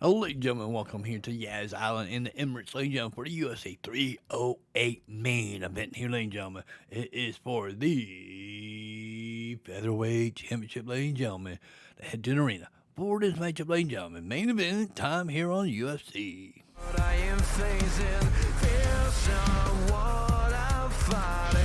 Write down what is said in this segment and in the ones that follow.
Ladies and gentlemen, welcome here to Yaz Island in the Emirates, ladies and gentlemen, for the UFC 308 main event here, ladies and gentlemen. It is for the Featherweight Championship, ladies and gentlemen. The head to the arena for this matchup, ladies and gentlemen. Main event time here on UFC. But I am facing fears of what I'm fighting.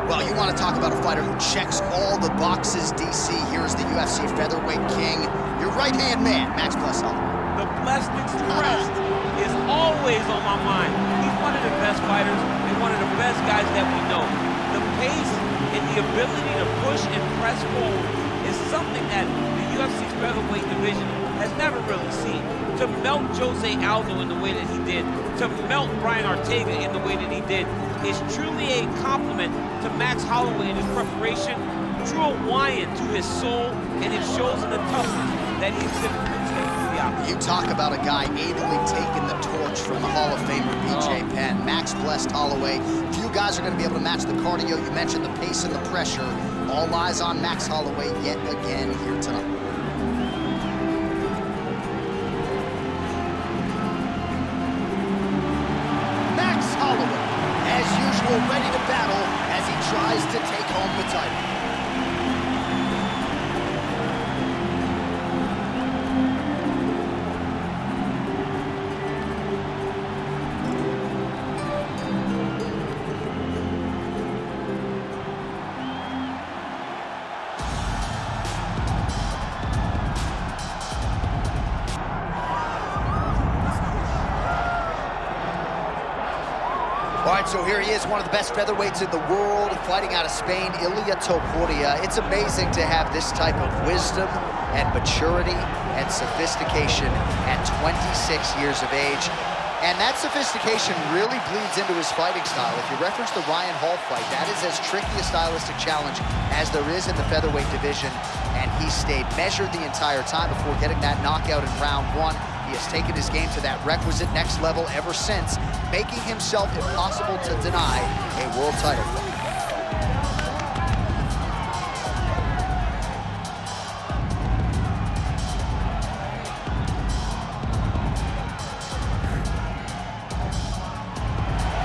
Well, you want to talk about a fighter who checks all the boxes, DC. Here is the UFC featherweight king, your right-hand man, Max Holloway. The blessed expressed is always on my mind. He's one of the best fighters and one of the best guys that we know. The pace and the ability to push and press forward is something that the UFC's featherweight division has never really seen. To melt Jose Aldo in the way that he did, to melt Brian Ortega in the way that he did, is truly a compliment to Max Holloway in his preparation, drew a wine to his soul, and it shows in the toughness that he exhibited in the opposite. You talk about a guy ably taking the torch from the Hall of Famer BJ Penn. Max blessed Holloway. Few guys are going to be able to match the cardio. You mentioned the pace and the pressure. All eyes on Max Holloway yet again here tonight. Max Holloway, as usual, ready to battle as he tries to take home the title. All right, so here he is, one of the best featherweights in the world, fighting out of Spain, Ilia Topuria. It's amazing to have this type of wisdom and maturity and sophistication at 26 years of age. And that sophistication really bleeds into his fighting style. If you reference the Ryan Hall fight, that is as tricky a stylistic challenge as there is in the featherweight division. And he stayed measured the entire time before getting that knockout in round one. He has taken his game to that requisite next level ever since, making himself impossible to deny a world title fight.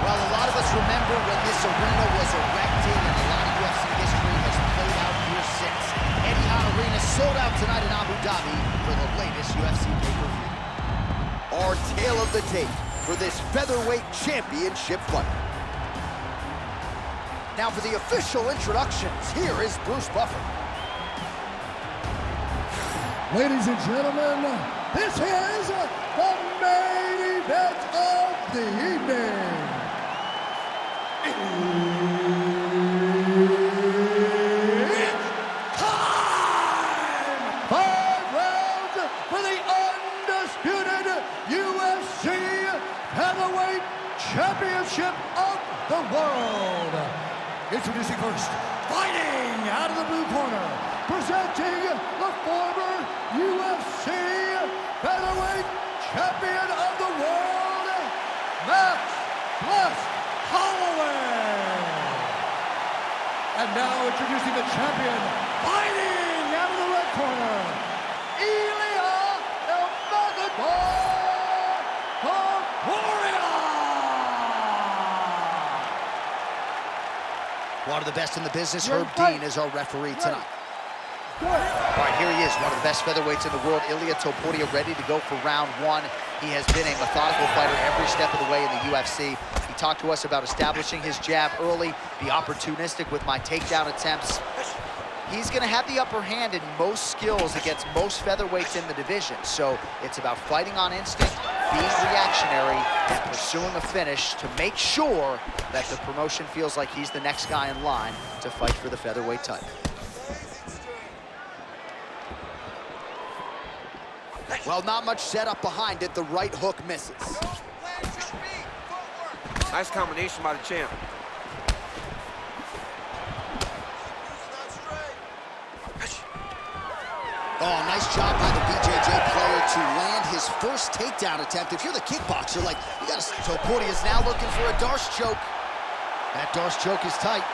Well, a lot of us remember when this arena was erected, and a lot of UFC history has played out here since. Etihad Arena sold out tonight in Abu Dhabi for the latest UFC pay-per-view. Our tale of the tape for this featherweight championship fight. Now for the official introductions, here is Bruce Buffer. Ladies and gentlemen, this is the main event of the evening. It's time! 5 rounds for the undisputed UFC Heavyweight Championship of the world. Introducing first, fighting out of the blue corner, presenting the former UFC Featherweight Champion of the world, Max Holloway. And now introducing the champion, fighting out of the red corner, Ilia Topuria. One of the best in the business, Herb Dean, is our referee tonight. All right, here he is, one of the best featherweights in the world, Ilia Topuria, ready to go for round one. He has been a methodical fighter every step of the way in the UFC. He talked to us about establishing his jab early, be opportunistic with my takedown attempts. He's going to have the upper hand in most skills against most featherweights in the division. So it's about fighting on instinct, being reactionary, and pursuing a finish to make sure that the promotion feels like he's the next guy in line to fight for the featherweight title. Well, not much setup behind it. The right hook misses. Nice combination by the champ. Oh, nice job by the BJJ player to land his first takedown attempt. If you're the kickboxer, like, you gotta... Topuria is now looking for a Darce choke. That Darce choke is tight.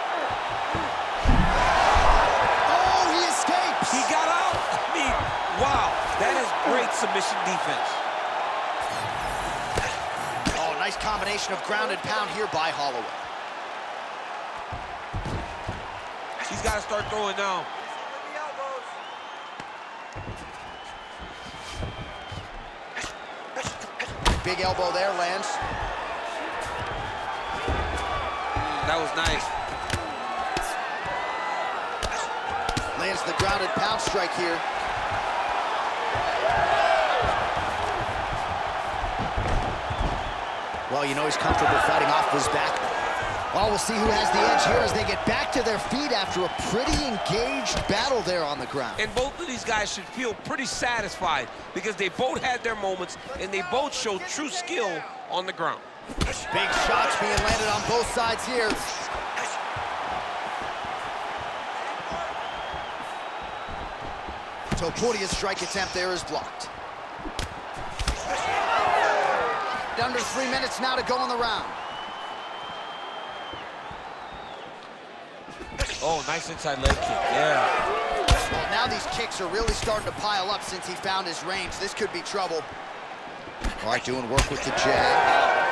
Oh, he escapes! He got out. I mean, wow. That is great submission defense. Oh, nice combination of ground and pound here by Holloway. He's got to start throwing now. Big elbow there, lands. That was nice. Lands the grounded pound strike here. Well, you know he's comfortable fighting off his back. Well, we'll see who has the edge here as they get back to their feet after a pretty engaged battle there on the ground. And both of these guys should feel pretty satisfied because they both had their moments and they both showed true skill on the ground. Big shots being landed on both sides here. Topuria's strike attempt there is blocked. Under 3 minutes now to go in the round. Oh, nice inside leg kick, yeah. Well, now these kicks are really starting to pile up since he found his range. This could be trouble. All right, doing work with the jab.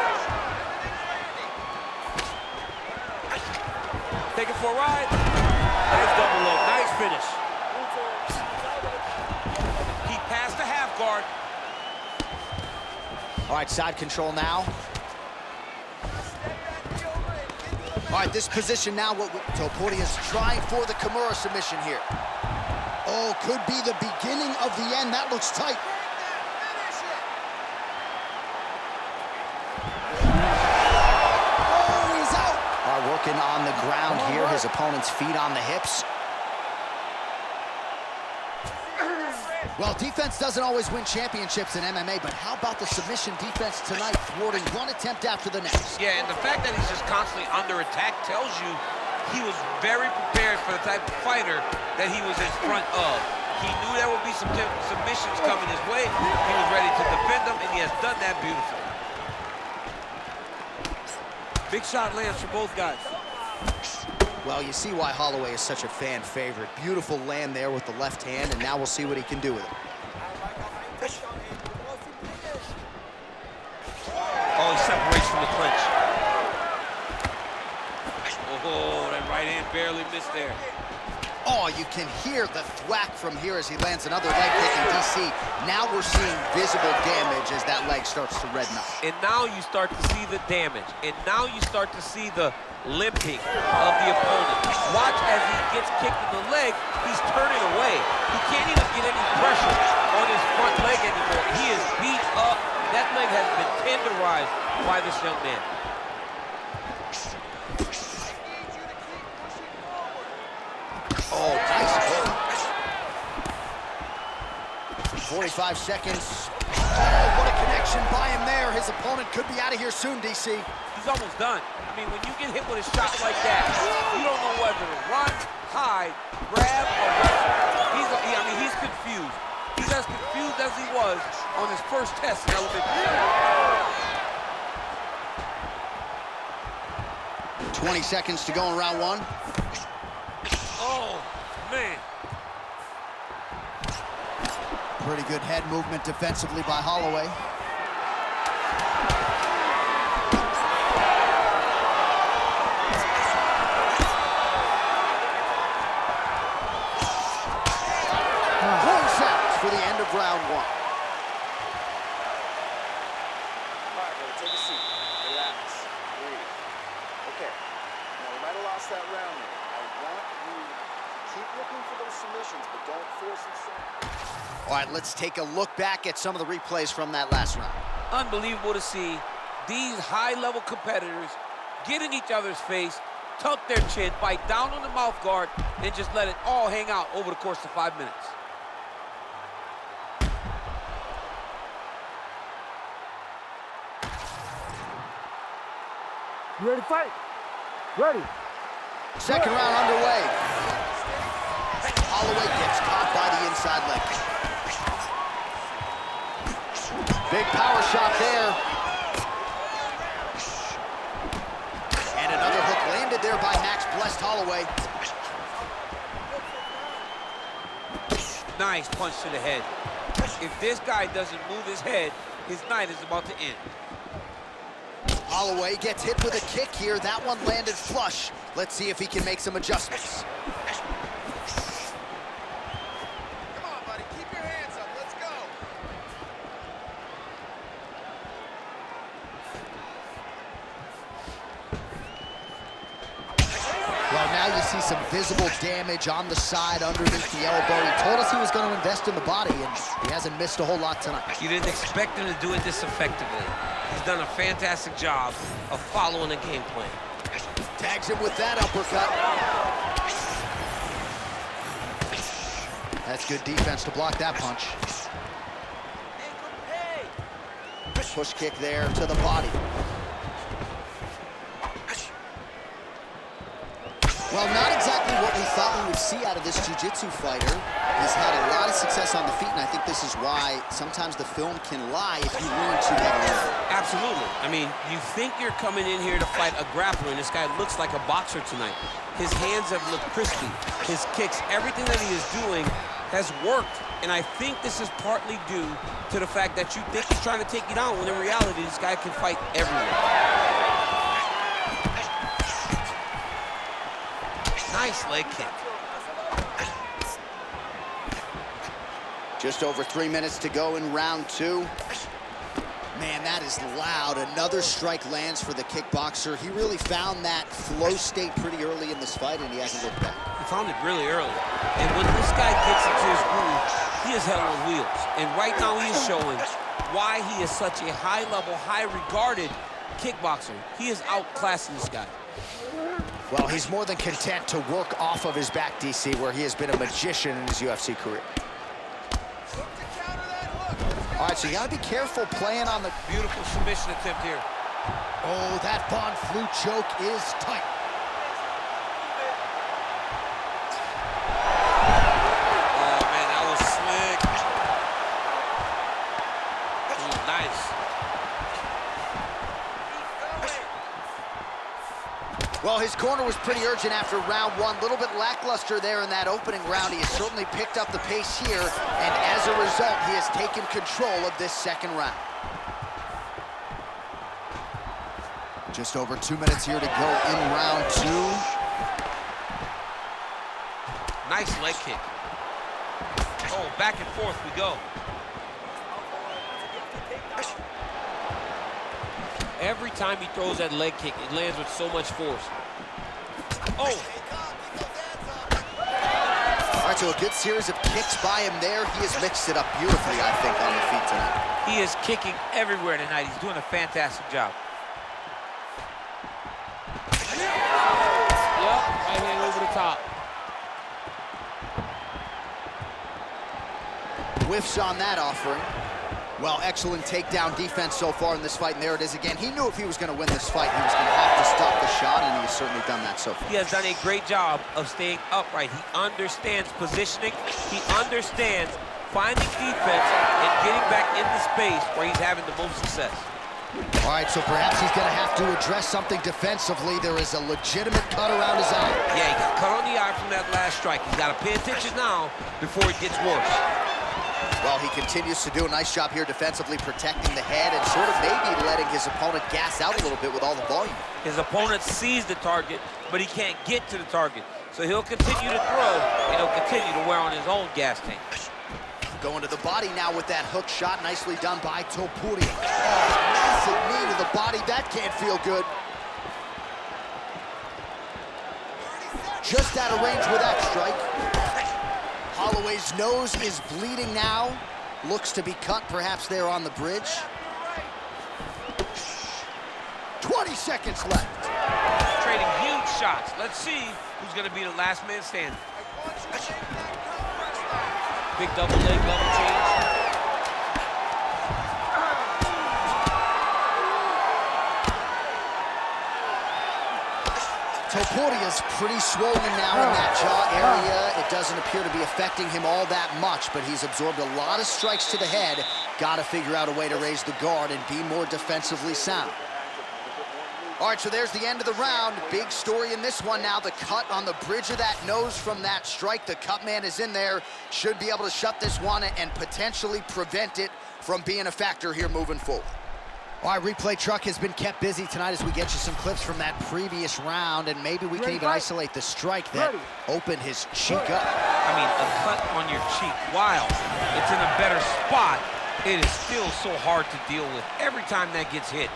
Take it for a ride. Nice double leg, nice finish. He passed the half guard. All right, side control now. All right, this position now, Topuria is trying for the Kimura submission here. Oh, could be the beginning of the end. That looks tight. Oh, he's out. All right, working on the ground here. His opponent's feet on the hips. Well, defense doesn't always win championships in MMA, but how about the submission defense tonight, thwarting one attempt after the next? Yeah, and the fact that he's just constantly under attack tells you he was very prepared for the type of fighter that he was in front of. He knew there would be some submissions coming his way. He was ready to defend them, and he has done that beautifully. Big shot lands for both guys. Well, you see why Holloway is such a fan favorite. Beautiful land there with the left hand, and now we'll see what he can do with it. Oh, he separates from the clinch. Oh, that right hand barely missed there. Oh, you can hear the thwack from here as he lands another leg kick in DC. Now we're seeing visible damage as that leg starts to redden up. And now you start to see the damage. And now you start to see the limping of the opponent. Watch as he gets kicked in the leg, he's turning away. He can't even get any pressure on his front leg anymore. He is beat up. That leg has been tenderized by this young man. Oh, nice hook. 45 seconds. Oh, what a connection by him there. His opponent could be out of here soon, DC. He's almost done. I mean, when you get hit with a shot like that, you don't know whether to run, hide, grab, or wrestle. He's confused. He's as confused as he was on his first test in elementary. 20 seconds to go in round one. Oh, man. Pretty good head movement defensively by Holloway. Horn sounds for the end of round one. All right, brother, take a seat. Relax. Breathe. Okay. Now, we might have lost that round there. I want you to keep looking for those submissions, but don't force them so. All right, let's take a look back at some of the replays from that last round. Unbelievable to see these high-level competitors get in each other's face, tuck their chin, bite down on the mouth guard, and just let it all hang out over the course of 5 minutes. You ready to fight? Ready. Second round underway. Holloway gets caught by the inside. outside leg. Big power shot there. And another hook landed there by Max Blessed Holloway. Nice punch to the head. If this guy doesn't move his head, his night is about to end. Holloway gets hit with a kick here. That one landed flush. Let's see if he can make some adjustments. Come on, buddy. Keep your hands up. Let's go. Well, now you see some visible damage on the side underneath the elbow. He told us he was going to invest in the body, and he hasn't missed a whole lot tonight. You didn't expect him to do it this effectively. He's done a fantastic job of following the game plan. Tags him with that uppercut. That's good defense to block that punch. Push kick there to the body. Well, not exactly what we thought we would see out of this jiu-jitsu fighter. He's had a lot of success on the feet, and I think this is why sometimes the film can lie if you lean too heavily. Absolutely. I mean, you think you're coming in here to fight a grappler, and this guy looks like a boxer tonight. His hands have looked crispy. His kicks, everything that he is doing has worked. And I think this is partly due to the fact that you think he's trying to take you down, when in reality, this guy can fight everywhere. Nice leg kick. Just over 3 minutes to go in round two. Man, that is loud. Another strike lands for the kickboxer. He really found that flow state pretty early in this fight, and he hasn't looked back. He found it really early. And when this guy gets into his groove, he is hell on wheels. And right now he is showing why he is such a high-level, high-regarded kickboxer. He is outclassing this guy. Well, he's more than content to work off of his back, DC, where he has been a magician in his UFC career. All right, so you gotta be careful playing on the... Beautiful submission attempt here. Oh, that Von Flue choke is tight. Oh, man, that was slick. Ooh, nice. Well, his corner was pretty urgent after round one. A little bit lackluster there in that opening round. He has certainly picked up the pace here, and as a result, he has taken control of this second round. Just over 2 minutes here to go in round two. Nice leg kick. Oh, back and forth we go. Every time he throws that leg kick, it lands with so much force. Oh! All right, so a good series of kicks by him there. He has mixed it up beautifully, I think, on the feet tonight. He is kicking everywhere tonight. He's doing a fantastic job. Yep, right hand over the top. Whiffs on that offering. Well, excellent takedown defense so far in this fight, and there it is again. He knew if he was going to win this fight, he was going to have to stop the shot, and he's certainly done that so far. He has done a great job of staying upright. He understands positioning. He understands finding defense and getting back into space where he's having the most success. All right, so perhaps he's going to have to address something defensively. There is a legitimate cut around his eye. Yeah, he got cut on the eye from that last strike. He's got to pay attention now before it gets worse. Well, he continues to do a nice job here defensively, protecting the head and sort of maybe letting his opponent gas out a little bit with all the volume. His opponent sees the target, but he can't get to the target. So he'll continue to throw, and he'll continue to wear on his own gas tank. Going to the body now with that hook shot, nicely done by Topuria. Oh, massive knee to the body, that can't feel good. Just out of range with that strike. Holloway's nose is bleeding now. Looks to be cut, perhaps there on the bridge. 20 seconds left. Trading huge shots. Let's see who's going to be the last man standing. Big double leg level change. Topuria's pretty swollen now in that jaw area. It doesn't appear to be affecting him all that much, but he's absorbed a lot of strikes to the head. Got to figure out a way to raise the guard and be more defensively sound. All right, so there's the end of the round. Big story in this one now. The cut on the bridge of that nose from that strike. The cut man is in there. Should be able to shut this one and potentially prevent it from being a factor here moving forward. All right, replay truck has been kept busy tonight as we get you some clips from that previous round, and maybe we can even isolate the strike that opened his cheek up. I mean, a cut on your cheek, while it's in a better spot, it is still so hard to deal with. Every time that gets hit,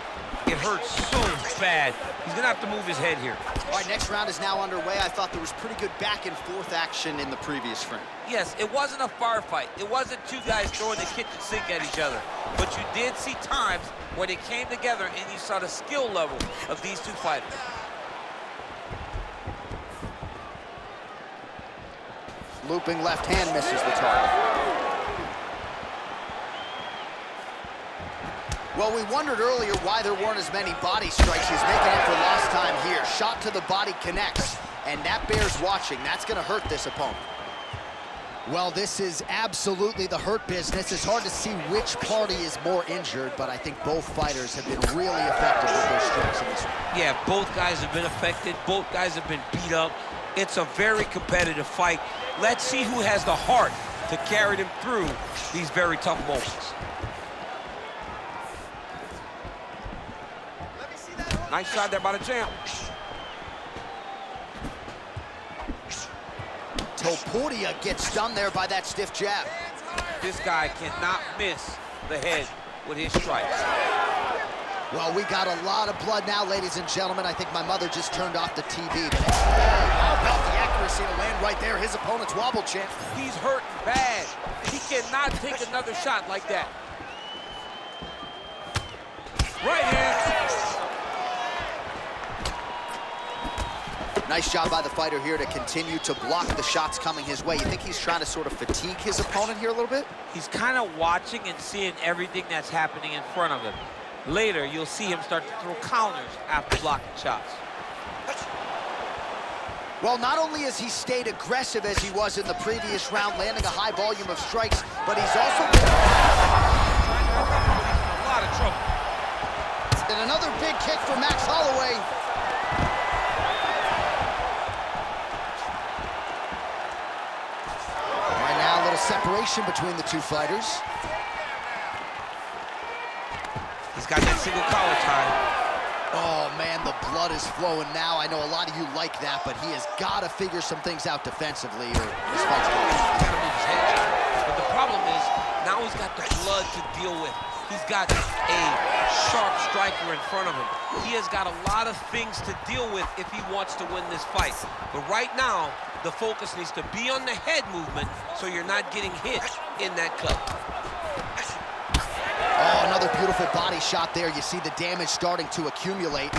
it hurts so bad. He's gonna have to move his head here. All right, next round is now underway. I thought there was pretty good back and forth action in the previous frame. Yes, it wasn't a firefight. It wasn't two guys throwing the kitchen sink at each other. But you did see times where they came together and you saw the skill level of these two fighters. Looping left hand misses the target. Well, we wondered earlier why there weren't as many body strikes. He's making up for lost time here. Shot to the body connects, and that bears watching. That's going to hurt this opponent. Well, this is absolutely the hurt business. It's hard to see which party is more injured, but I think both fighters have been really effective with their strikes in this one. Yeah, both guys have been affected. Both guys have been beat up. It's a very competitive fight. Let's see who has the heart to carry them through these very tough moments. Nice shot there by the champ. Topuria gets done there by that stiff jab. This guy cannot miss the head with his strikes. Well, we got a lot of blood now, ladies and gentlemen. I think my mother just turned off the TV. But how about the accuracy to land right there? His opponent's wobble, champ. He's hurting bad. He cannot take another shot like that. Right hand. Nice job by the fighter here to continue to block the shots coming his way. You think he's trying to sort of fatigue his opponent here a little bit? He's kind of watching and seeing everything that's happening in front of him. Later, you'll see him start to throw counters after blocking shots. Well, not only has he stayed aggressive as he was in the previous round, landing a high volume of strikes, but he's also been in a lot of trouble. And another big kick for Max Holloway. Separation between the two fighters. He's got that single collar tie. Oh man, the blood is flowing now. I know a lot of you like that, but he has got to figure some things out defensively or this fight's going to He's got to move his head. But the problem is, now he's got the blood to deal with. He's got a sharp striker in front of him. He has got a lot of things to deal with if he wants to win this fight. But right now, the focus needs to be on the head movement so you're not getting hit in that cut. Oh, another beautiful body shot there. You see the damage starting to accumulate.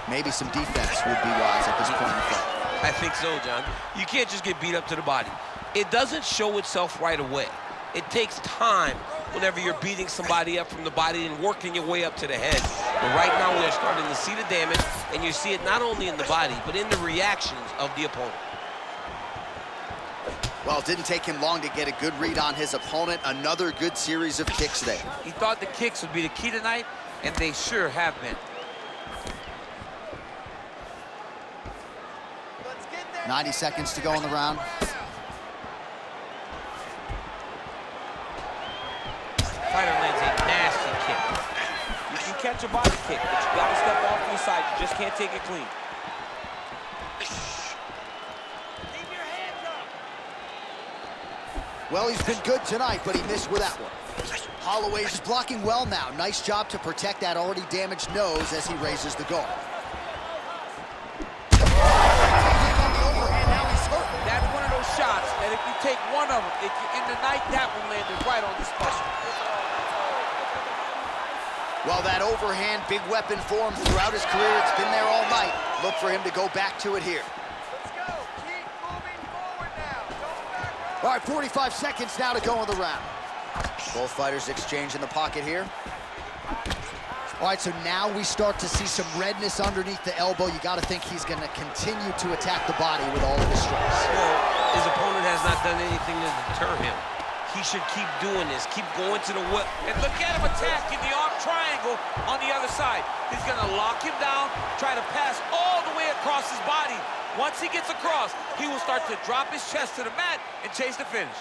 Maybe some defense would be wise at this point in the fight. I think so, John. You can't just get beat up to the body. It doesn't show itself right away. It takes time whenever you're beating somebody up from the body and working your way up to the head. But right now we're starting to see the damage, and you see it not only in the body, but in the reactions of the opponent. Well, it didn't take him long to get a good read on his opponent. Another good series of kicks there. He thought the kicks would be the key tonight, and they sure have been. 90 seconds to go in the round. Fighter lands a nasty kick. You can catch a body kick, but you gotta step off to the side. You just can't take it clean. Well, he's been good tonight, but he missed with that one. Holloway's blocking well now. Nice job to protect that already damaged nose as he raises the guard. That's one of those shots that if you take one of them, if you end the night, that one landed right on the spot. Well, that overhand, big weapon for him throughout his career. It's been there all night. Look for him to go back to it here. All right, 45 seconds now to go in the round. Both fighters exchange in the pocket here. All right, so now we start to see some redness underneath the elbow. You got to think he's going to continue to attack the body with all of his strikes. Well, his opponent has not done anything to deter him. He should keep doing this, keep going to the whip. And look at him attacking the arm triangle on the other side. He's going to lock him down, try to pass all the way across his body. Once he gets across, he will start to drop his chest to the mat and chase the finish.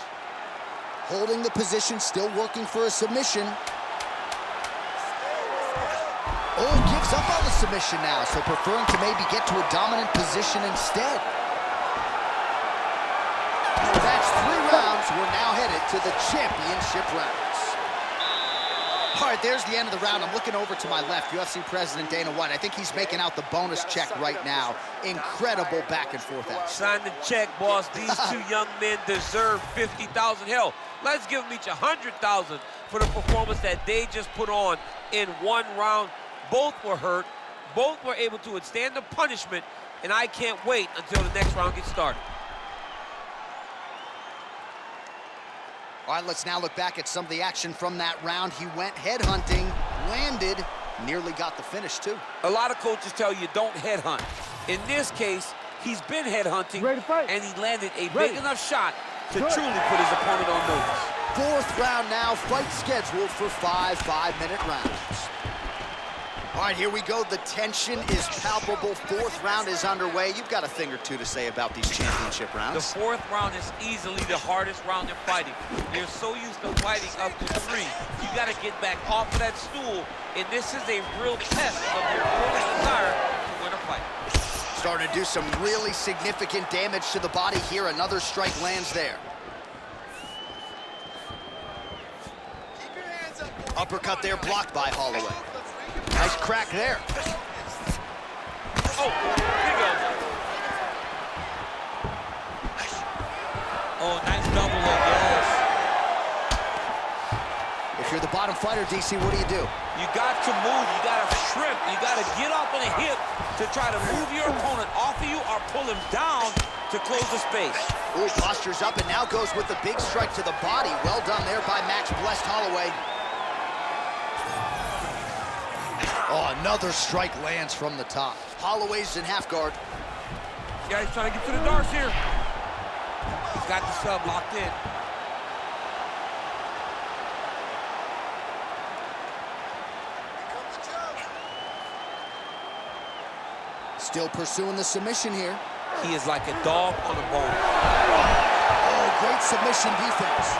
Holding the position, still working for a submission. Oh, gives up on the submission now, so preferring to maybe get to a dominant position instead. That's 3 rounds. We're now headed to the championship rounds. All right, there's the end of the round. I'm looking over to my left, UFC President Dana White. I think he's making out the bonus check right now. Incredible back and forth action. Sign the check, boss. These 2 young men deserve $50,000. Hell, let's give them each $100,000 for the performance that they just put on in 1 round. Both were hurt. Both were able to withstand the punishment, and I can't wait until the next round gets started. All right, let's now look back at some of the action from that round. He went headhunting, landed, nearly got the finish, too. A lot of coaches tell you don't headhunt. In this case, he's been headhunting, and he landed a big enough shot to truly put his opponent on notice. 4th round now, fight scheduled for 5 5-minute rounds. All right, here we go. The tension is palpable. 4th round is underway. You've got a thing or two to say about these championship rounds. The 4th round is easily the hardest round in fighting. You're so used to fighting up to 3. You got to get back off of that stool, and this is a real test of your opponent's desire to win a fight. Starting to do some really significant damage to the body here. Another strike lands there. Uppercut there, blocked by Holloway. Nice crack there. Oh, big elbow. Oh, nice double leg, yes. If you're the bottom fighter, DC, what do? You got to move, you got to shrimp, you got to get off on the hip to try to move your opponent off of you or pull him down to close the space. Ooh, postures up and now goes with the big strike to the body. Well done there by Max Blessed Holloway. Oh, another strike lands from the top. Holloway's in half guard. Yeah, he's trying to get to the darts here. He's got the sub locked in. Still pursuing the submission here. He is like a dog on a bone. Oh, great submission defense.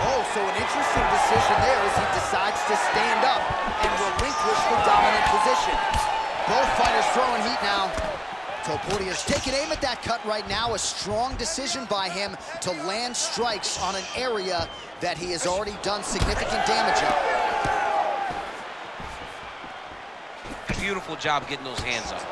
Oh, so an interesting decision there as he decides to stand up and relinquish the dominant position. Both fighters throwing heat now. Topuria's taking aim at that cut right now. A strong decision by him to land strikes on an area that he has already done significant damage on. Beautiful job getting those hands up.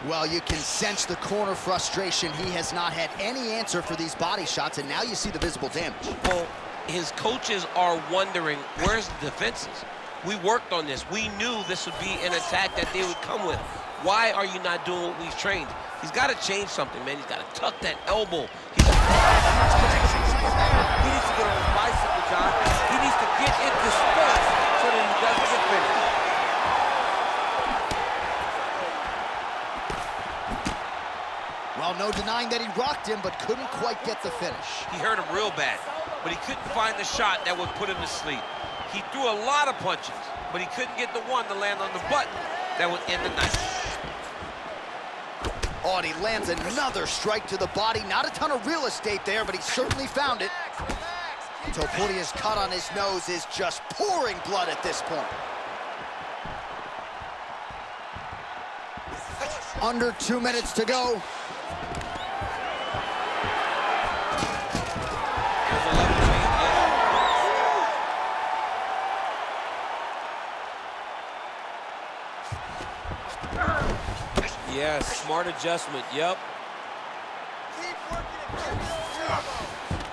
Well, you can sense the corner frustration. He has not had any answer for these body shots, and now you see the visible damage. Well, his coaches are wondering, where's the defenses? We worked on this. We knew this would be an attack that they would come with. Why are you not doing what we've trained? He's got to change something, man. He's got to tuck that elbow. He needs to get on his bicycle, John. He needs to get into space so that he doesn't get finished. Well, no denying that he rocked him, but couldn't quite get the finish. He hurt him real bad, but he couldn't find the shot that would put him to sleep. He threw a lot of punches, but he couldn't get the one to land on the button that would end the night. Oh, and he lands another strike to the body. Not a ton of real estate there, but he certainly found it. Topuria's cut on his nose is just pouring blood at this point. Under 2 minutes to go. Yes, smart adjustment, yep.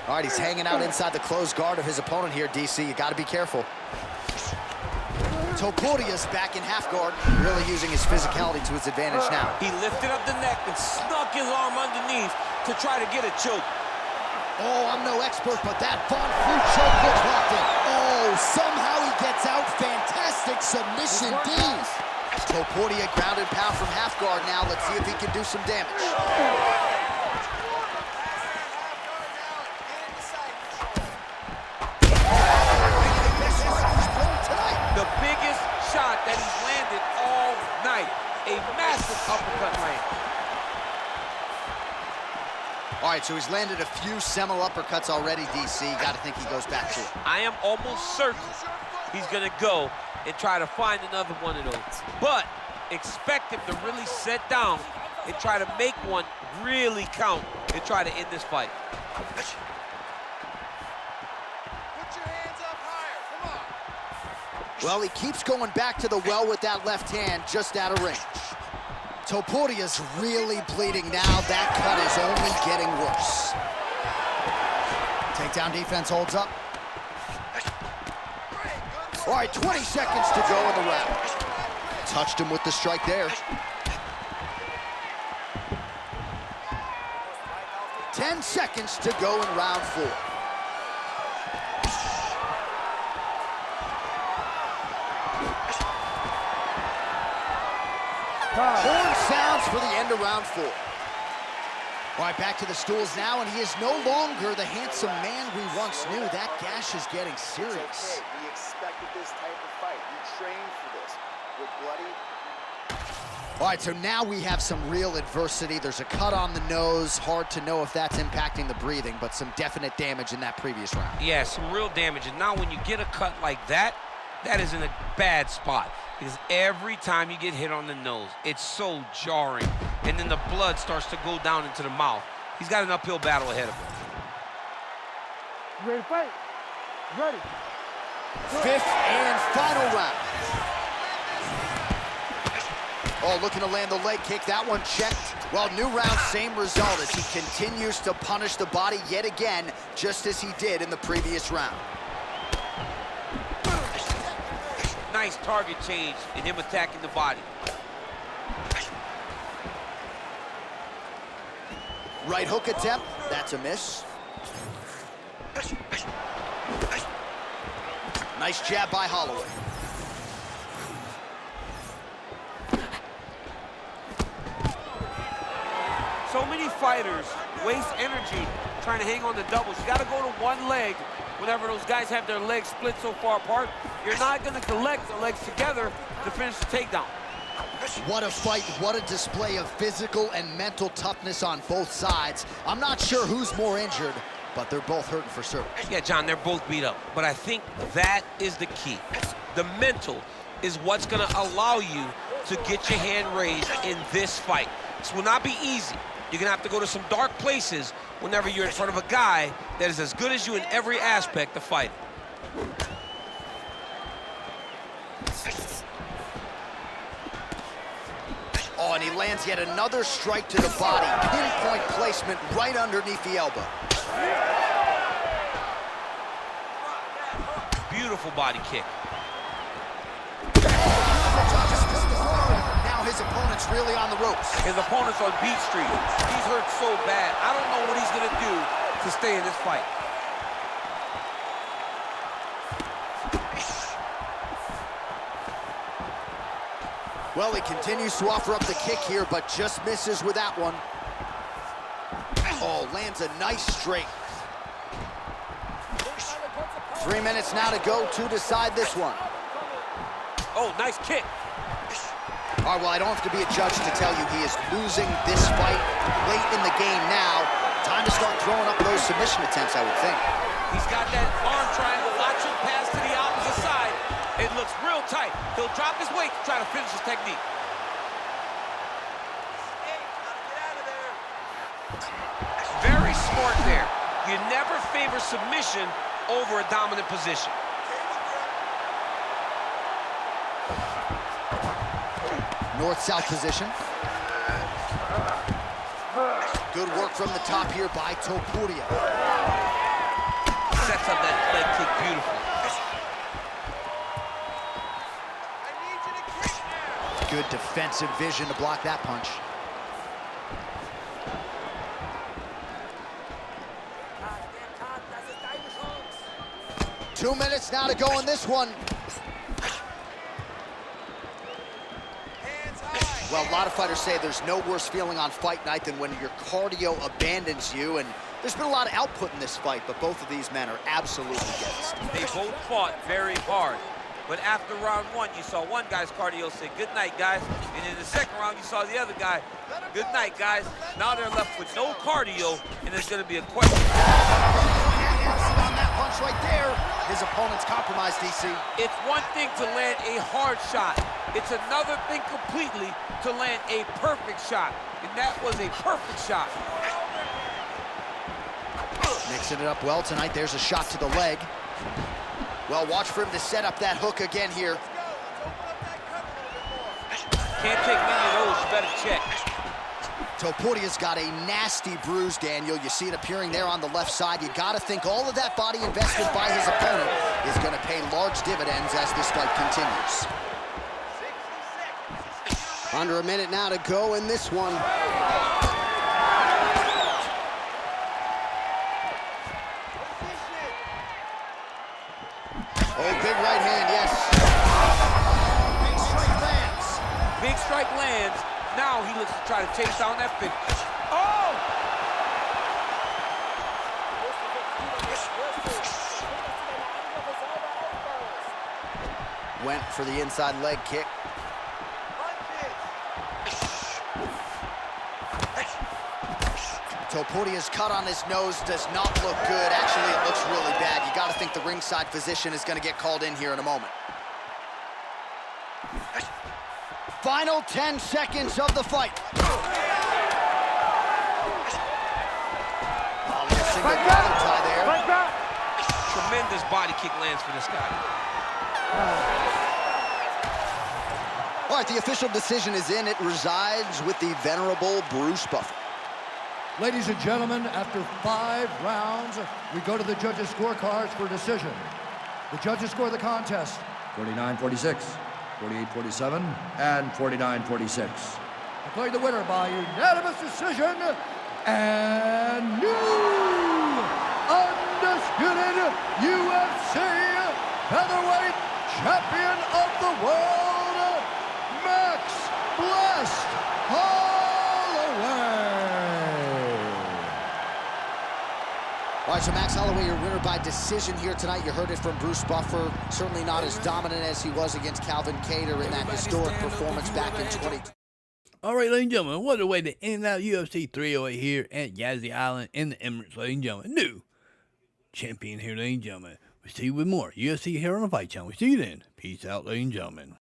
All right, he's hanging out inside the closed guard of his opponent here, DC. You got to be careful. Topuria's back in half guard, really using his physicality to his advantage now. He lifted up the neck and snuck his arm underneath to try to get a choke. Oh, I'm no expert, but that Von Flue choke looks locked in. Oh, somehow he gets out. Fantastic submission D. Topuria grounded pound from half guard now. Let's see if he can do some damage. The biggest shot that he's landed all night. A massive uppercut land. All right, so he's landed a few seminal uppercuts already, DC. Got to think he goes back to it. I am almost certain he's gonna go and try to find another one of those. But expect him to really sit down and try to make one really count and try to end this fight. Put your hands up higher, come on. Well, he keeps going back to the well with that left hand, just out of range. Topuria's really bleeding now. That cut is only getting worse. Takedown defense holds up. All right, 20 seconds to go in the round. Touched him with the strike there. 10 seconds to go in round 4. Horn sounds for the end of round 4. All right, back to the stools now, and he is no longer the handsome man we once knew. That gash is getting serious. It's okay. We expected this type of fight. You trained for this. You're bloody. All right, so now we have some real adversity. There's a cut on the nose. Hard to know if that's impacting the breathing, but some definite damage in that previous round. Yeah, some real damage. And now when you get a cut like that, that is in a bad spot. Because every time you get hit on the nose, it's so jarring. And then the blood starts to go down into the mouth. He's got an uphill battle ahead of him. You ready to fight? Ready. 5th and final round. Oh, looking to land the leg kick. That one checked. Well, new round, same result as he continues to punish the body yet again, just as he did in the previous round. Nice target change in him attacking the body. Right hook attempt. That's a miss. Nice jab by Holloway. So many fighters waste energy trying to hang on to doubles. You got to go to one leg whenever those guys have their legs split so far apart. You're not going to collect the legs together to finish the takedown. What a fight, what a display of physical and mental toughness on both sides. I'm not sure who's more injured, but they're both hurting for certain. Yeah, John, they're both beat up. But I think that is the key. The mental is what's going to allow you to get your hand raised in this fight. This will not be easy. You're going to have to go to some dark places whenever you're in front of a guy that is as good as you in every aspect of fighting. Oh, and he lands yet another strike to the body. Pinpoint placement right underneath the elbow. Beautiful body kick. Now his opponent's really on the ropes. His opponent's on Beat Street. He's hurt so bad. I don't know what he's going to do to stay in this fight. Well, he continues to offer up the kick here, but just misses with that one. Oh, lands a nice straight. 3 minutes now to go to decide this one. Oh, nice kick. All right, well, I don't have to be a judge to tell you he is losing this fight late in the game now. Time to start throwing up those submission attempts, I would think. He's got that arm triangle. Watch him pass to the opposite side. It looks real tight. He'll drop his weight to try to finish his technique. Very smart there. You never favor submission over a dominant position. North-south position. Good work from the top here by Topuria. Sets up that leg kick beautifully. Good defensive vision to block that punch. 2 minutes now to go in this one. Well, a lot of fighters say there's no worse feeling on fight night than when your cardio abandons you, and there's been a lot of output in this fight, but both of these men are absolutely gassed. They both fought very hard. But after round one, you saw one guy's cardio say, good night, guys. And in the second round, you saw the other guy, good night, guys. Now they're left with no cardio, and there's going to be a question. On that punch right there, his opponent's compromised, DC. It's one thing to land a hard shot. It's another thing completely to land a perfect shot. And that was a perfect shot. Mixing it up well tonight. There's a shot to the leg. Well, watch for him to set up that hook again here. Can't take many of those, you better check. Topuria's got a nasty bruise, Daniel. You see it appearing there on the left side. You gotta think all of that body investment by his opponent is gonna pay large dividends as this fight continues. Under a minute now to go in this one. Oh, big right hand, yes. Big strike lands. Big strike lands. Now he looks to try to chase down that finish. Oh! Went for the inside leg kick. Topuria's cut on his nose does not look good. Actually, it looks really bad. You got to think the ringside physician is going to get called in here in a moment. Final 10 seconds of the fight. Tremendous body kick lands for this guy. All right, the official decision is in. It resides with the venerable Bruce Buffer. Ladies and gentlemen, after 5 rounds, we go to the judges' scorecards for decision. The judges score the contest 49-46, 48-47, and 49-46. Declared the winner by unanimous decision and new undisputed UFC featherweight champion of the world, Max Blessed Holloway. All right, so Max Holloway, your winner by decision here tonight. You heard it from Bruce Buffer. Certainly not as dominant as he was against Calvin Kattar in that historic performance back in 2020. All right, ladies and gentlemen, what a way to end out UFC 308 here at Yazzie Island in the Emirates, ladies and gentlemen. New champion here, ladies and gentlemen. We'll see you with more UFC here on the Fight Channel. We'll see you then. Peace out, ladies and gentlemen.